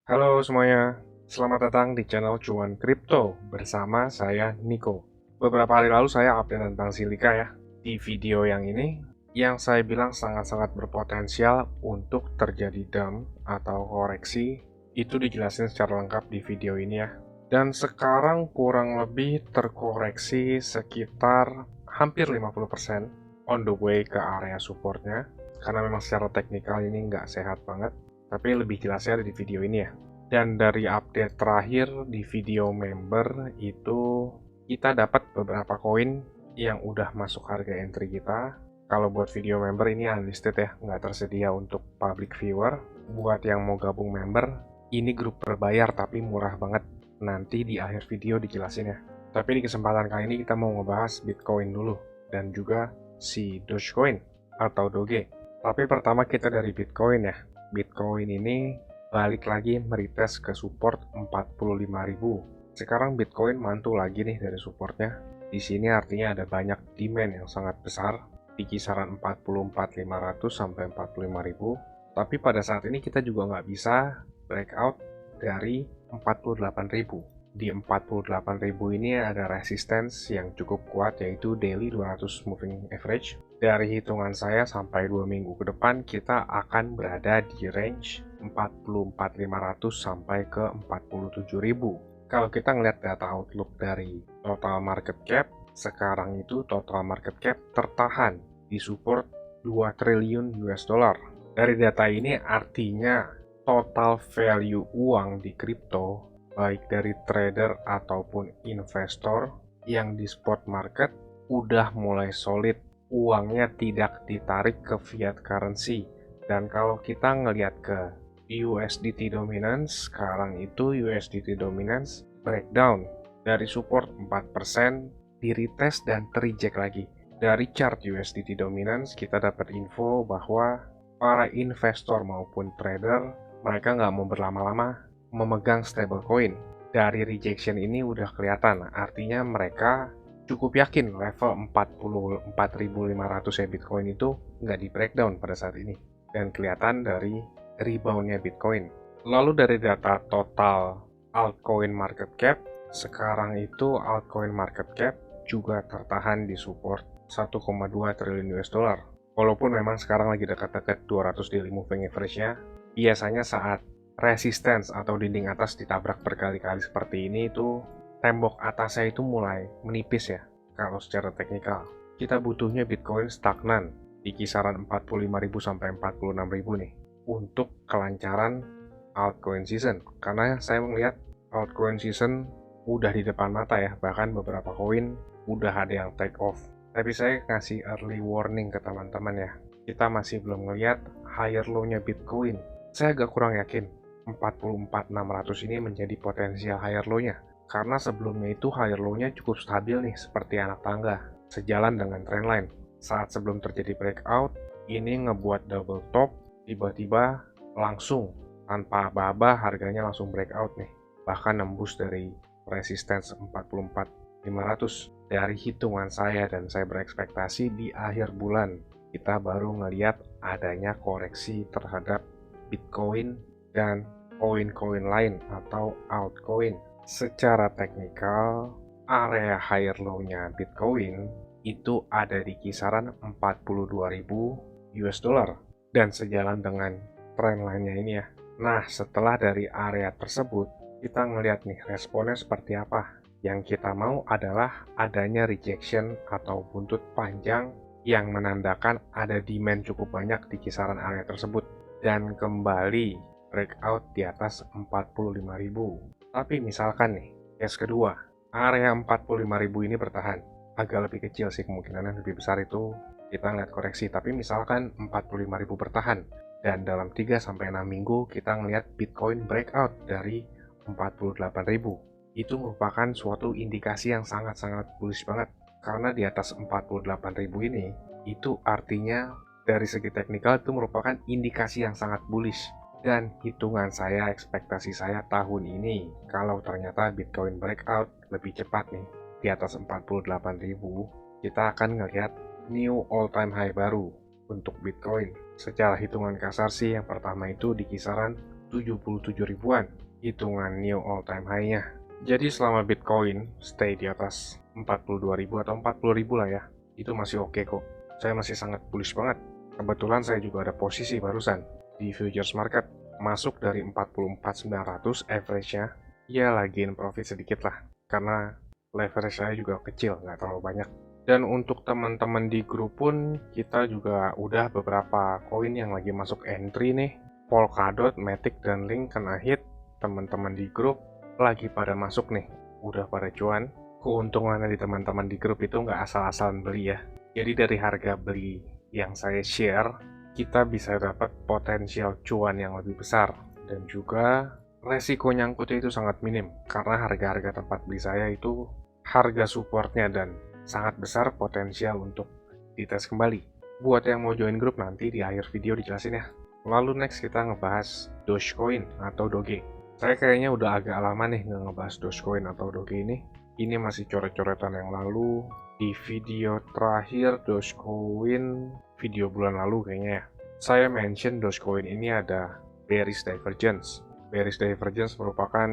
Halo semuanya, selamat datang di channel Cuan Kripto bersama saya Niko. Beberapa hari lalu saya update tentang Silika ya. Di video yang ini, yang saya bilang sangat-sangat berpotensial untuk terjadi dump atau koreksi, itu dijelasin secara lengkap di video ini ya. Dan sekarang kurang lebih terkoreksi sekitar hampir 50% on the way ke area supportnya. Karena memang secara teknikal ini nggak sehat banget. Tapi lebih jelasnya ada di video ini ya. Dan dari update terakhir di video member itu kita dapat beberapa koin yang udah masuk harga entry kita. Kalau buat video member ini unlisted ya, nggak tersedia untuk public viewer. Buat yang mau gabung member, ini grup berbayar tapi murah banget. Nanti di akhir video dijelasin ya. Tapi di kesempatan kali ini kita mau ngebahas Bitcoin dulu dan juga si Dogecoin atau Doge. Tapi pertama kita dari Bitcoin ya. Bitcoin ini balik lagi meretest ke support 45.000. Sekarang Bitcoin mantul lagi nih dari supportnya. Di sini artinya ada banyak demand yang sangat besar di kisaran 44.500 sampai 45.000. Tapi pada saat ini kita juga nggak bisa breakout dari 48.000. Di 48.000 ini ada resistance yang cukup kuat yaitu daily 200 moving average. Dari hitungan saya sampai 2 minggu ke depan kita akan berada di range 44.500 sampai ke 47.000. Kalau kita ngelihat data outlook dari total market cap, sekarang itu total market cap tertahan di support 2 triliun US dollar. Dari data ini artinya total value uang di kripto baik dari trader ataupun investor yang di spot market udah mulai solid, uangnya tidak ditarik ke fiat currency. Dan kalau kita ngelihat ke USDT dominance, sekarang itu USDT dominance breakdown dari support 4%, di retest dan tereject lagi. Dari chart USDT dominance kita dapat info bahwa para investor maupun trader mereka nggak mau berlama-lama memegang stablecoin. Dari rejection ini udah kelihatan, artinya mereka cukup yakin level 44.500 ya Bitcoin itu nggak di breakdown pada saat ini. Dan kelihatan dari reboundnya Bitcoin. Lalu dari data total altcoin market cap, sekarang itu altcoin market cap juga tertahan di support 1,2 triliun US dollar. Walaupun memang sekarang lagi dekat-dekat 200 daily moving average-nya, biasanya saat resistance atau dinding atas ditabrak berkali-kali seperti ini itu tembok atasnya itu mulai menipis ya. Kalau secara teknikal kita butuhnya Bitcoin stagnan di kisaran 45.000 sampai 46.000 nih untuk kelancaran altcoin season, karena saya melihat altcoin season udah di depan mata ya, bahkan beberapa koin udah ada yang take off. Tapi saya kasih early warning ke teman-teman ya, kita masih belum ngelihat higher low-nya Bitcoin. Saya agak kurang yakin 44.600 ini menjadi potensial higher low-nya. Karena sebelumnya itu higher low-nya cukup stabil nih seperti anak tangga, sejalan dengan trendline. Saat sebelum terjadi breakout, ini ngebuat double top, tiba-tiba langsung tanpa aba-aba harganya langsung breakout nih. Bahkan nembus dari resistance 44.500. Dari hitungan saya dan saya berekspektasi di akhir bulan kita baru ngelihat adanya koreksi terhadap Bitcoin dan koin-koin lain atau altcoin. Secara teknikal, area higher low-nya Bitcoin itu ada di kisaran 42.000 US dollar dan sejalan dengan trendline-nya ini ya. Nah, setelah dari area tersebut, kita ngelihat nih responnya seperti apa. Yang kita mau adalah adanya rejection atau buntut panjang yang menandakan ada demand cukup banyak di kisaran area tersebut dan kembali breakout di atas 45.000. Tapi misalkan nih, case kedua, area 45.000 ini bertahan. Agak lebih kecil sih kemungkinannya, lebih besar itu kita ngeliat koreksi. Tapi misalkan 45.000 bertahan, dan dalam 3-6 minggu kita ngeliat Bitcoin breakout dari 48.000. Itu merupakan suatu indikasi yang sangat-sangat bullish banget. Karena di atas 48.000 ini, itu artinya dari segi teknikal itu merupakan indikasi yang sangat bullish. Dan hitungan saya, ekspektasi saya tahun ini, kalau ternyata Bitcoin breakout lebih cepat nih, di atas 48.000, kita akan ngelihat new all time high baru untuk Bitcoin. Secara hitungan kasar sih, yang pertama itu di kisaran 77 ribuan, hitungan new all time high-nya. Jadi selama Bitcoin stay di atas 42 ribu atau 40 ribu lah ya, itu masih oke kok. Saya masih sangat bullish banget. Kebetulan saya juga ada posisi barusan di futures market, masuk dari 44.900 average-nya, ya lagiin profit sedikit lah, karena leverage saya juga kecil, nggak terlalu banyak. Dan untuk teman-teman di grup pun, kita juga udah beberapa koin yang lagi masuk entry nih. Polkadot, Matic, dan Link kena hit. Teman-teman di grup lagi pada masuk nih, udah pada cuan. Keuntungannya di teman-teman di grup itu nggak asal-asalan beli ya. Jadi dari harga beli yang saya share, kita bisa dapat potensial cuan yang lebih besar. Dan juga resiko nyangkutnya itu sangat minim, karena harga-harga tempat beli saya itu harga supportnya dan sangat besar potensial untuk dites kembali. Buat yang mau join grup nanti di akhir video dijelasin ya. Lalu next kita ngebahas Dogecoin atau Doge. Saya kayaknya udah agak lama nih nggak ngebahas Dogecoin atau Doge ini. Ini masih coret-coretan yang lalu. Di video terakhir Dogecoin, video bulan lalu kayaknya ya, saya mention Dogecoin ini ada bearish divergence. Bearish divergence merupakan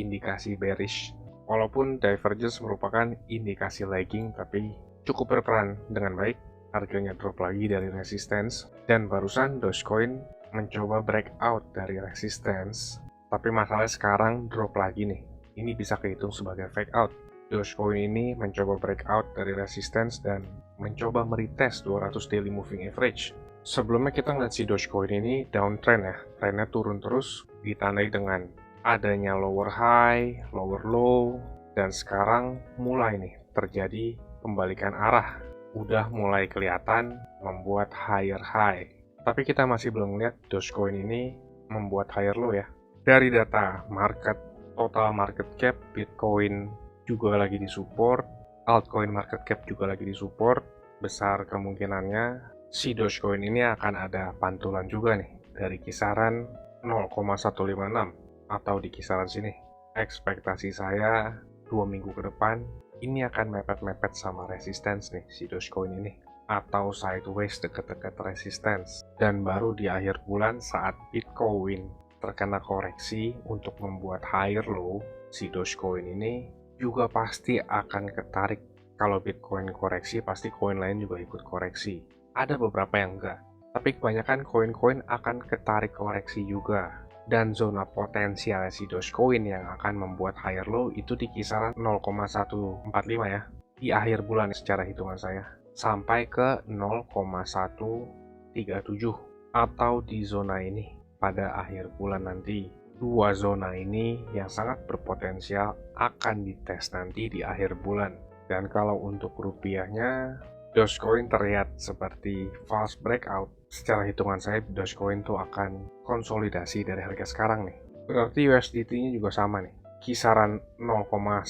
indikasi bearish. Walaupun divergence merupakan indikasi lagging, tapi cukup berperan dengan baik. Harganya drop lagi dari resistance, dan barusan Dogecoin mencoba breakout dari resistance. Tapi masalahnya sekarang drop lagi nih. Ini bisa kehitung sebagai fake out. Dogecoin ini mencoba breakout dari resistance dan mencoba meretest 200 daily moving average. Sebelumnya kita ngeliat si Dogecoin ini downtrend ya, trennya turun terus, ditandai dengan adanya lower high, lower low, dan sekarang mulai nih terjadi pembalikan arah. Udah mulai kelihatan membuat higher high. Tapi kita masih belum lihat Dogecoin ini membuat higher low ya. Dari data market, total market cap, Bitcoin juga lagi disupport, altcoin market cap juga lagi disupport. Besar kemungkinannya si Dogecoin ini akan ada pantulan juga nih dari kisaran 0,156 atau di kisaran sini. Ekspektasi saya 2 minggu ke depan ini akan mepet-mepet sama resistance nih si Dogecoin ini, atau sideways deket-deket resistance. Dan baru di akhir bulan saat Bitcoin terkena koreksi untuk membuat higher low, si Dogecoin ini juga pasti akan ketarik. Kalau Bitcoin koreksi, pasti koin lain juga ikut koreksi. Ada beberapa yang enggak, tapi kebanyakan koin-koin akan ketarik koreksi juga. Dan zona potensial si Dogecoin yang akan membuat higher low itu di kisaran 0,145 ya, di akhir bulan secara hitungan saya, sampai ke 0,137, atau di zona ini pada akhir bulan nanti. Dua zona ini yang sangat berpotensial akan dites nanti di akhir bulan. Dan kalau untuk rupiahnya, Dogecoin terlihat seperti false breakout. Secara hitungan saya, Dogecoin tuh akan konsolidasi dari harga sekarang nih. Berarti USDT-nya juga sama nih. Kisaran 0,15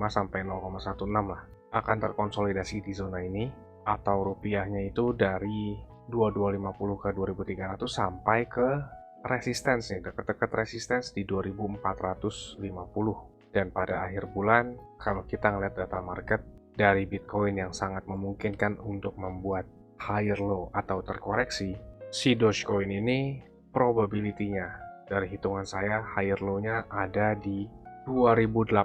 sampai 0,16 lah. Akan terkonsolidasi di zona ini. Atau rupiahnya itu dari 2250 ke 2300 sampai ke resistance nih. Dekat-dekat resistance di 2450. Dan pada akhir bulan, kalau kita ngeliat data market dari Bitcoin yang sangat memungkinkan untuk membuat higher low atau terkoreksi, si Dogecoin ini probability-nya dari hitungan saya higher low-nya ada di 2080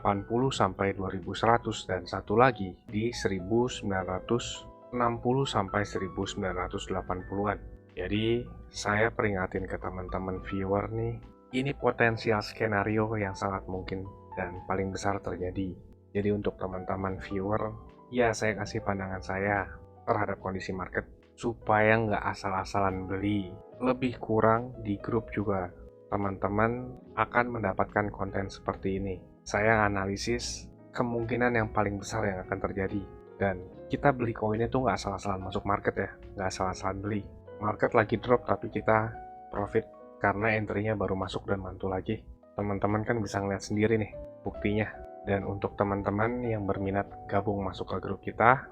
sampai 2100 dan satu lagi di 1960 sampai 1980-an. Jadi saya peringatin ke teman-teman viewer nih, ini potensial skenario yang sangat mungkin dan paling besar terjadi. Jadi untuk teman-teman viewer, ya saya kasih pandangan saya terhadap kondisi market supaya nggak asal-asalan beli. Lebih kurang di grup juga teman-teman akan mendapatkan konten seperti ini. Saya analisis kemungkinan yang paling besar yang akan terjadi. Dan kita beli koinnya tuh nggak asal-asalan masuk market ya, nggak asal-asalan beli. Market lagi drop tapi kita profit karena entry-nya baru masuk dan mantul lagi. Teman-teman kan bisa ngeliat sendiri nih buktinya. Dan untuk teman-teman yang berminat gabung masuk ke grup kita,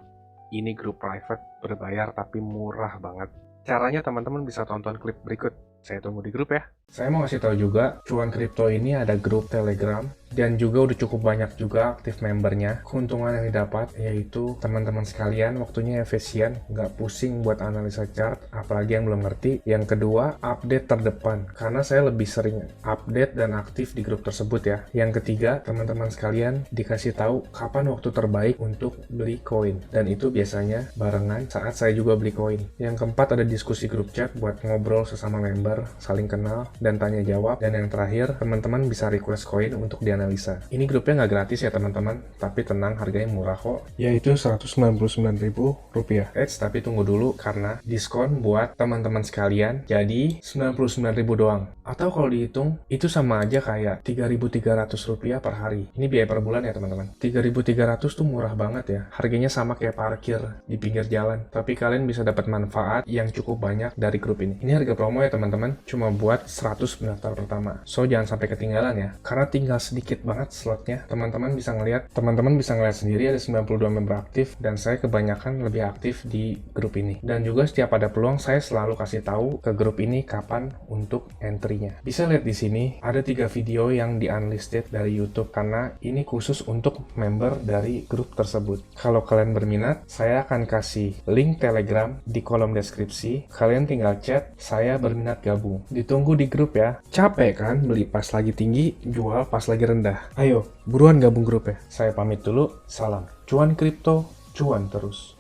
ini grup private berbayar tapi murah banget. Caranya teman-teman bisa tonton klip berikut. Saya tunggu di grup ya. Saya mau kasih tahu juga, Cuan Kripto ini ada grup Telegram dan juga udah cukup banyak juga aktif membernya. Keuntungan yang didapat yaitu teman-teman sekalian waktunya efisien, nggak pusing buat analisa chart, apalagi yang belum ngerti. Yang kedua, update terdepan, karena saya lebih sering update dan aktif di grup tersebut ya. Yang ketiga, teman-teman sekalian dikasih tahu kapan waktu terbaik untuk beli koin, dan itu biasanya barengan saat saya juga beli koin. Yang keempat, ada diskusi grup chat buat ngobrol sesama member, saling kenal, dan tanya jawab. Dan yang terakhir, teman-teman bisa request koin untuk dianalisa. Ini grupnya nggak gratis ya teman-teman, tapi tenang, harganya murah kok, yaitu Rp199.000. Tapi tunggu dulu, karena diskon buat teman-teman sekalian jadi Rp99.000 doang. Atau kalau dihitung, itu sama aja kayak Rp3.300 per hari. Ini biaya per bulan ya teman-teman. Rp3.300 tuh murah banget ya, harganya sama kayak parkir di pinggir jalan, tapi kalian bisa dapat manfaat yang cukup banyak dari grup ini. Ini harga promo ya teman-teman, cuma buat 100 pendaftar pertama. So jangan sampai ketinggalan ya, karena tinggal sedikit banget slotnya. Teman-teman bisa ngeliat sendiri ada 92 member aktif, dan saya kebanyakan lebih aktif di grup ini. Dan juga setiap ada peluang, saya selalu kasih tahu ke grup ini kapan untuk entry-nya. Bisa lihat di sini ada 3 video yang di unlisted dari YouTube, karena ini khusus untuk member dari grup tersebut. Kalau kalian berminat, saya akan kasih link Telegram di kolom deskripsi. Kalian tinggal chat, saya berminat gabung. Ditunggu di grup ya. Capek kan beli pas lagi tinggi, jual pas lagi rendah? Ayo, buruan gabung grup ya. Saya pamit dulu, salam. Cuan kripto, cuan terus.